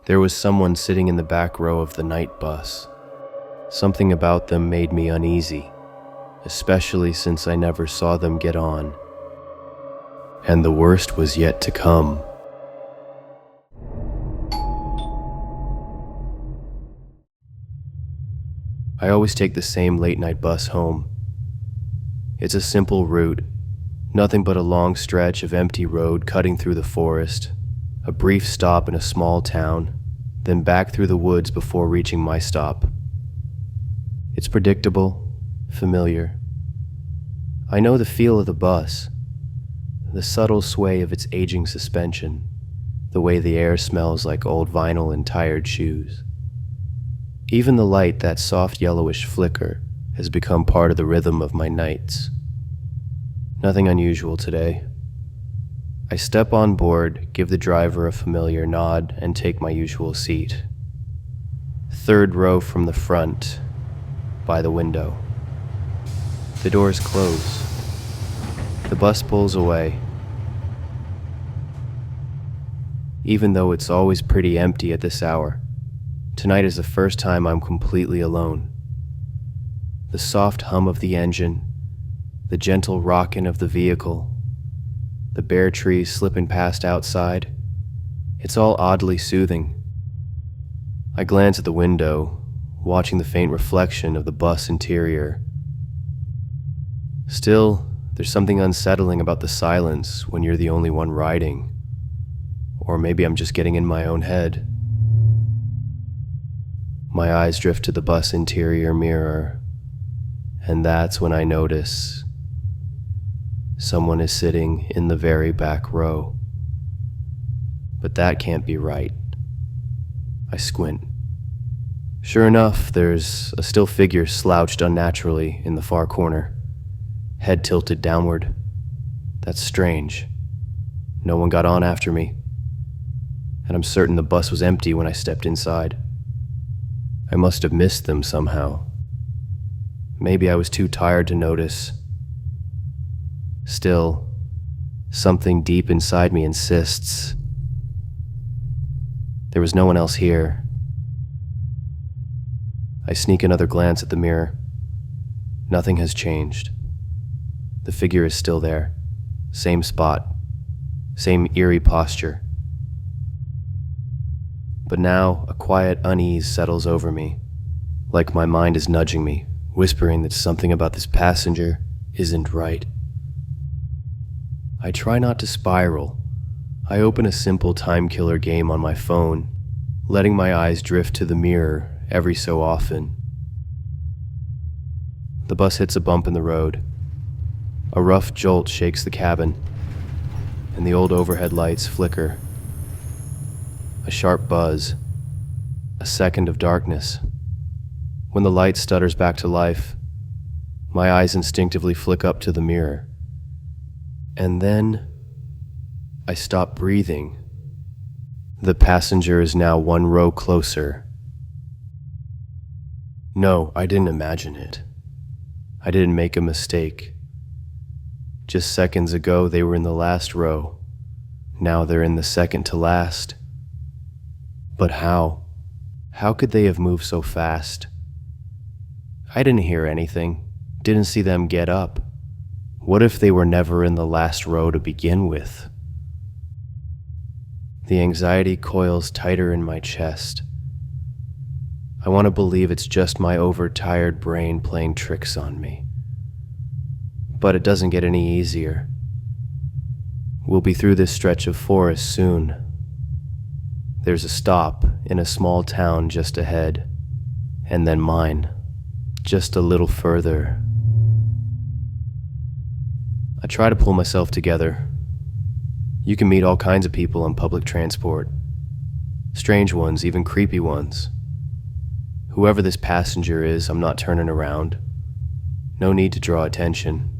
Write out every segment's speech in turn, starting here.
There was someone sitting in the back row of the night bus. Something about them made me uneasy, especially since I never saw them get on. And the worst was yet to come. I always take the same late-night bus home. It's a simple route, nothing but a long stretch of empty road cutting through the forest, a brief stop in a small town, then back through the woods before reaching my stop. It's predictable, familiar. I know the feel of the bus, the subtle sway of its aging suspension, the way the air smells like old vinyl and tired shoes. Even the light, that soft yellowish flicker, has become part of the rhythm of my nights. Nothing unusual today. I step on board, give the driver a familiar nod, and take my usual seat. Third row from the front, by the window. The doors close. The bus pulls away. Even though it's always pretty empty at this hour, tonight is the first time I'm completely alone. The soft hum of the engine, the gentle rocking of the vehicle, the bare trees slipping past outside, it's all oddly soothing. I glance at the window, watching the faint reflection of the bus interior. Still, there's something unsettling about the silence when you're the only one riding. Or maybe I'm just getting in my own head. My eyes drift to the bus interior mirror, and that's when I notice someone is sitting in the very back row. But that can't be right. I squint. Sure enough, there's a still figure slouched unnaturally in the far corner, head tilted downward. That's strange. No one got on after me, and I'm certain the bus was empty when I stepped inside. I must have missed them somehow. Maybe I was too tired to notice. Still, something deep inside me insists. There was no one else here. I sneak another glance at the mirror. Nothing has changed. The figure is still there. Same spot. Same eerie posture. But now, a quiet unease settles over me, like my mind is nudging me, whispering that something about this passenger isn't right. I try not to spiral. I open a simple time-killer game on my phone, letting my eyes drift to the mirror every so often. The bus hits a bump in the road. A rough jolt shakes the cabin, and the old overhead lights flicker. A sharp buzz. A second of darkness. When the light stutters back to life, my eyes instinctively flick up to the mirror. And then, I stop breathing. The passenger is now one row closer. No, I didn't imagine it. I didn't make a mistake. Just seconds ago, they were in the last row. Now they're in the second to last. But how? How could they have moved so fast? I didn't hear anything, didn't see them get up. What if they were never in the last row to begin with? The anxiety coils tighter in my chest. I want to believe it's just my overtired brain playing tricks on me. But it doesn't get any easier. We'll be through this stretch of forest soon. There's a stop in a small town just ahead, and then mine, just a little further. I try to pull myself together. You can meet all kinds of people on public transport. Strange ones, even creepy ones. Whoever this passenger is, I'm not turning around. No need to draw attention.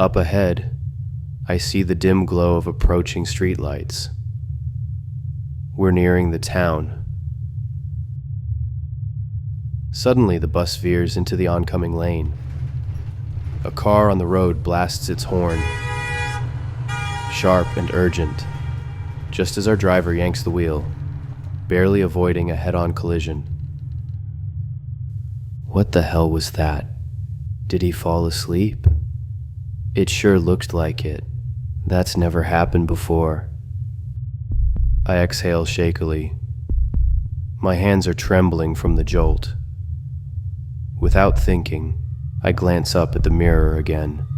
Up ahead, I see the dim glow of approaching streetlights. We're nearing the town. Suddenly, the bus veers into the oncoming lane. A car on the road blasts its horn, sharp and urgent, just as our driver yanks the wheel, barely avoiding a head-on collision. What the hell was that? Did he fall asleep? It sure looked like it. That's never happened before. I exhale shakily. My hands are trembling from the jolt. Without thinking, I glance up at the mirror again.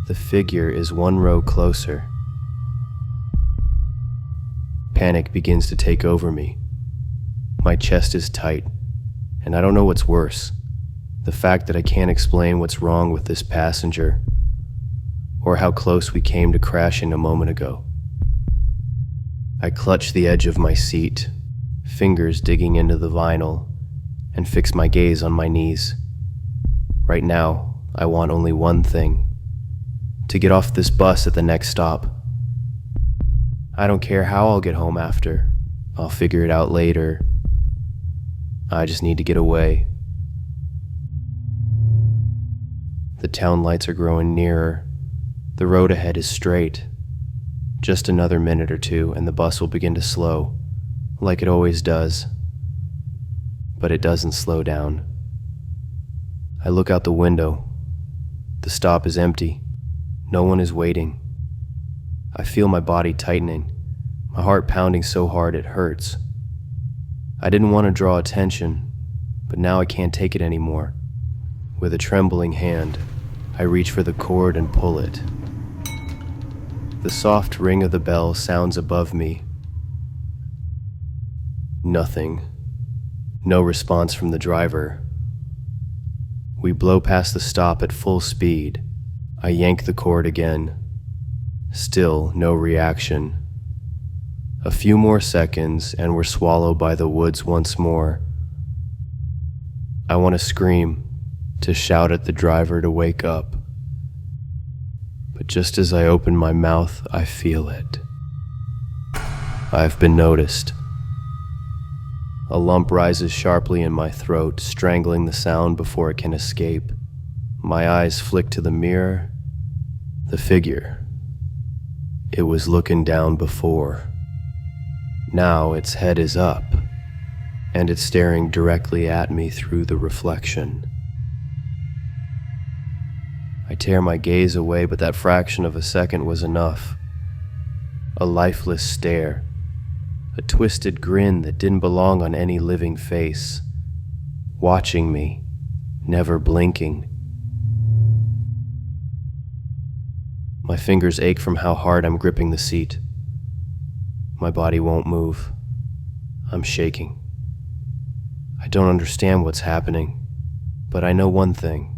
The figure is one row closer. Panic begins to take over me. My chest is tight, and I don't know what's worse, the fact that I can't explain what's wrong with this passenger, or how close we came to crashing a moment ago. I clutch the edge of my seat, fingers digging into the vinyl, and fix my gaze on my knees. Right now, I want only one thing: to get off this bus at the next stop. I don't care how I'll get home after. I'll figure it out later. I just need to get away. The town lights are growing nearer. The road ahead is straight. Just another minute or two and the bus will begin to slow, like it always does. But it doesn't slow down. I look out the window. The stop is empty. No one is waiting. I feel my body tightening, my heart pounding so hard it hurts. I didn't want to draw attention, but now I can't take it anymore. With a trembling hand, I reach for the cord and pull it. The soft ring of the bell sounds above me. Nothing. No response from the driver. We blow past the stop at full speed. I yank the cord again. Still no reaction. A few more seconds and we're swallowed by the woods once more. I want to scream, to shout at the driver to wake up. But just as I open my mouth, I feel it. I've been noticed. A lump rises sharply in my throat, strangling the sound before it can escape. My eyes flick to the mirror. The figure. It was looking down before. Now its head is up, and it's staring directly at me through the reflection. I tear my gaze away, but that fraction of a second was enough. A lifeless stare, a twisted grin that didn't belong on any living face, watching me, never blinking. My fingers ache from how hard I'm gripping the seat. My body won't move. I'm shaking. I don't understand what's happening, but I know one thing.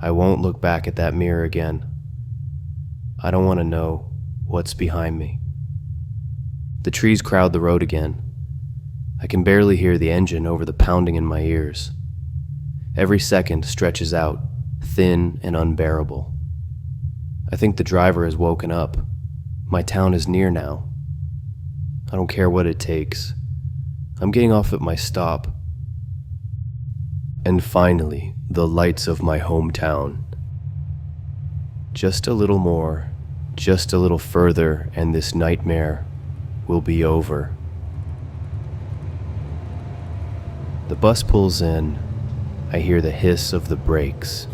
I won't look back at that mirror again. I don't want to know what's behind me. The trees crowd the road again. I can barely hear the engine over the pounding in my ears. Every second stretches out, thin and unbearable. I think the driver has woken up. My town is near now. I don't care what it takes. I'm getting off at my stop. And finally, the lights of my hometown. Just a little more, just a little further, and this nightmare will be over. The bus pulls in. I hear the hiss of the brakes.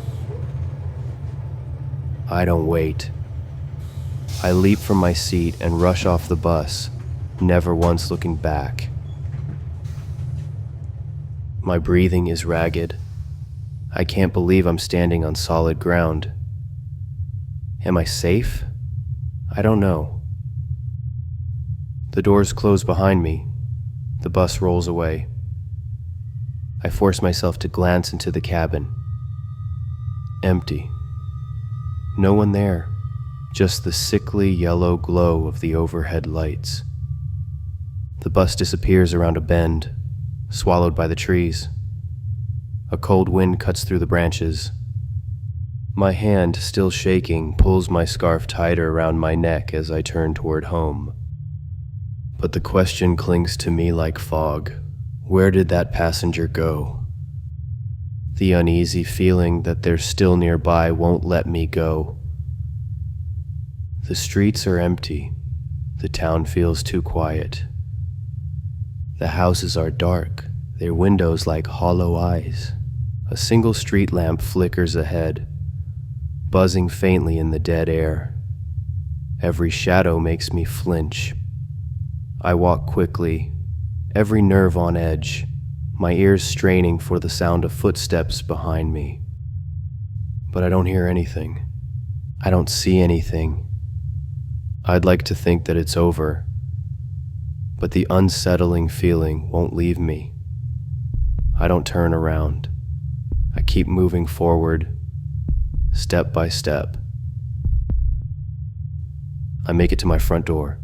I don't wait. I leap from my seat and rush off the bus, never once looking back. My breathing is ragged. I can't believe I'm standing on solid ground. Am I safe? I don't know. The doors close behind me. The bus rolls away. I force myself to glance into the cabin. Empty. No one there, just the sickly yellow glow of the overhead lights. The bus disappears around a bend, swallowed by the trees. A cold wind cuts through the branches. My hand, still shaking, pulls my scarf tighter around my neck as I turn toward home. But the question clings to me like fog. Where did that passenger go? The uneasy feeling that they're still nearby won't let me go. The streets are empty. The town feels too quiet. The houses are dark, their windows like hollow eyes. A single street lamp flickers ahead, buzzing faintly in the dead air. Every shadow makes me flinch. I walk quickly, every nerve on edge, my ears straining for the sound of footsteps behind me. But I don't hear anything. I don't see anything. I'd like to think that it's over, but the unsettling feeling won't leave me. I don't turn around. I keep moving forward, step by step. I make it to my front door.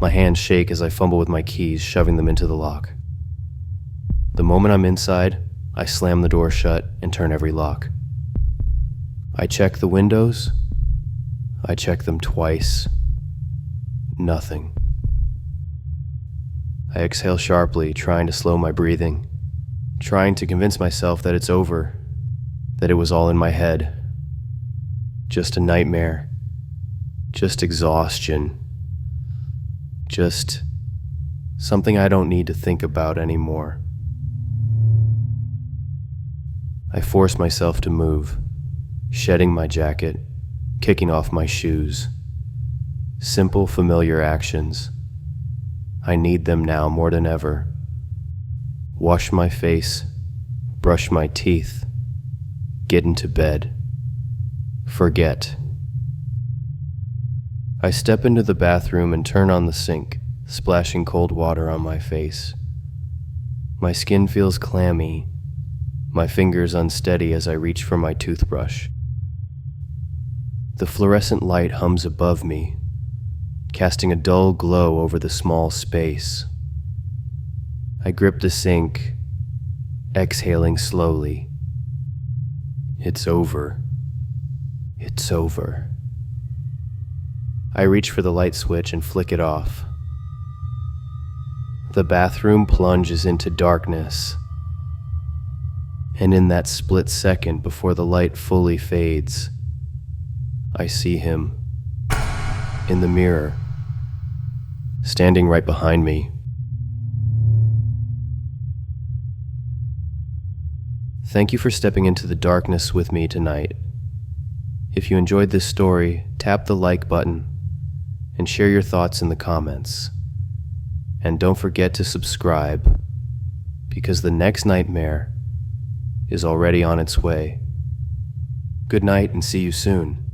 My hands shake as I fumble with my keys, shoving them into the lock. The moment I'm inside, I slam the door shut and turn every lock. I check the windows. I check them twice. Nothing. I exhale sharply, trying to slow my breathing, trying to convince myself that it's over, that it was all in my head. Just a nightmare. Just exhaustion. Just something I don't need to think about anymore. I force myself to move, shedding my jacket, kicking off my shoes. Simple, familiar actions. I need them now more than ever. Wash my face, brush my teeth, get into bed. Forget. I step into the bathroom and turn on the sink, splashing cold water on my face. My skin feels clammy, my fingers unsteady as I reach for my toothbrush. The fluorescent light hums above me, casting a dull glow over the small space. I grip the sink, exhaling slowly. It's over. It's over. I reach for the light switch and flick it off. The bathroom plunges into darkness, and in that split second before the light fully fades, I see him in the mirror, standing right behind me. Thank you for stepping into the darkness with me tonight. If you enjoyed this story, tap the like button and share your thoughts in the comments. And don't forget to subscribe, because the next nightmare is already on its way. Good night and see you soon.